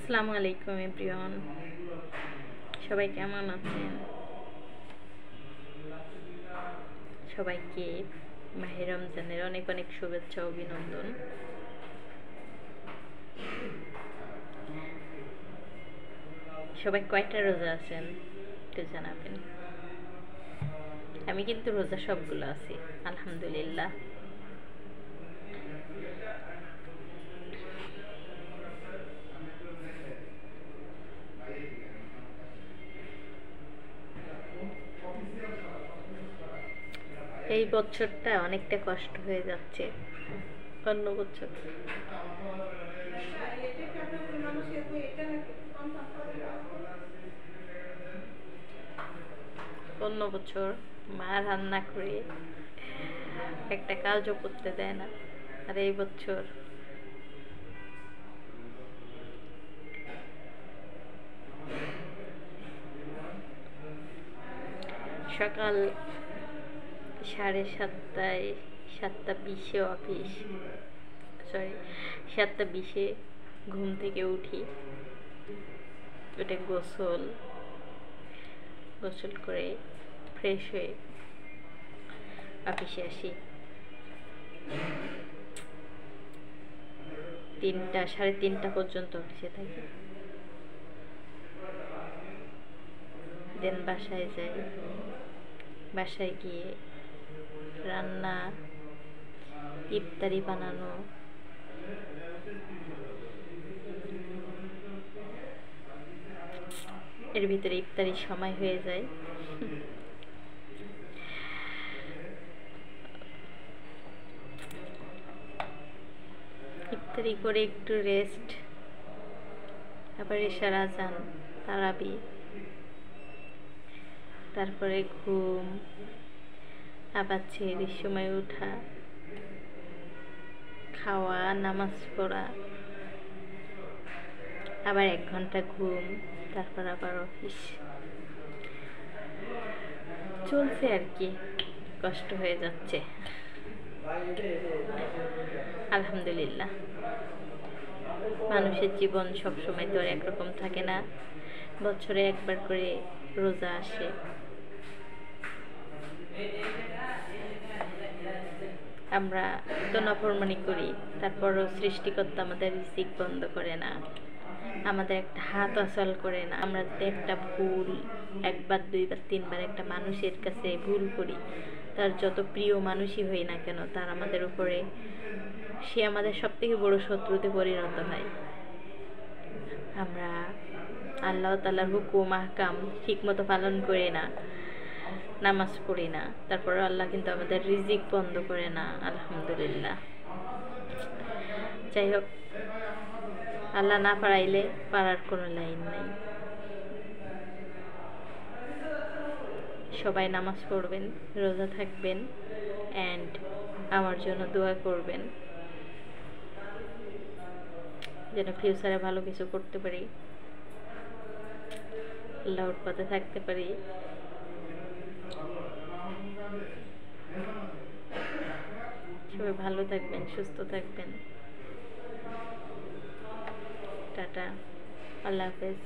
আসসালামু আলাইকুম এভরিওয়ান, সবাই কেমন আছেন? সবাইকে মাহে রমজানের অনেক অনেক শুভেচ্ছা ও অভিনন্দন। সবাই কয়টা রোজা আছেন একটু জানাবেন। আমি কিন্তু রোজা সবগুলো আছি, আলহামদুলিল্লাহ। এই বছরটা অনেকটা কষ্ট হয়ে যাচ্ছে অন্য বছর। অন্য বছর মা রান্না করে একটা কাজও করতে দেয় না, আর এই বছর সকাল 7:30, 7:20 অফিস, সরি 7:20 ঘুম থেকে উঠি, ওটা গোসল করে ফ্রেশ হয়ে অফিসে আসি। 3টা 3:30 পর্যন্ত অফিসে থাকি, দেন বাসায় যাই। বাসায় গিয়ে রান্না, ইফতারি বানানো, এর ভিতরে ইফতারির সময় হয়ে যায়। ইফতারি করে একটু রেস্ট, আবার এশার আজান, তারাবি, তারপরে ঘুম, আবার ছেড়ে সময় ওঠা, খাওয়া, নামাজ পড়া, আবার 1 ঘন্টা ঘুম, তারপর আবার অফিস। চলছে আর কি, কষ্ট হয়ে যাচ্ছে, আলহামদুলিল্লাহ। মানুষের জীবন সবসময় তো আর একরকম থাকে না, বছরে একবার করে রোজা আসে। আমরা তো নাফরমানি করি, তারপরও সৃষ্টিকর্তা আমাদের রিজিক বন্ধ করে না, আমাদের একটা হাত অচল করে না। আমরা যদি একটা ভুল 1বার 2বার 3বার একটা মানুষের কাছে ভুল করি, তার যত প্রিয় মানুষই হই না কেন, তার আমাদের উপরে সে আমাদের সবথেকে বড় শত্রুতে পরিণত হয়। আমরা আল্লাহ তাআলার হুকুম আহকাম ঠিক মতো পালন করি না, নামাজ পড়ি না, তারপরে আল্লাহ কিন্তু আমাদের রিজিক বন্ধ করে না, আলহামদুলিল্লাহ। যাই হোক, আল্লাহ না পারাইলে পারার কোনো লাইন নাই। সবাই নামাজ পড়বেন, রোজা থাকবেন, অ্যান্ড আমার জন্য দোয়া করবেন যেন ফিউচারে ভালো কিছু করতে পারি, আল্লাহর পথে থাকতে পারি। সবাই ভালো থাকবেন, সুস্থ থাকবেন। টাটা, আল্লাহ হাফেজ।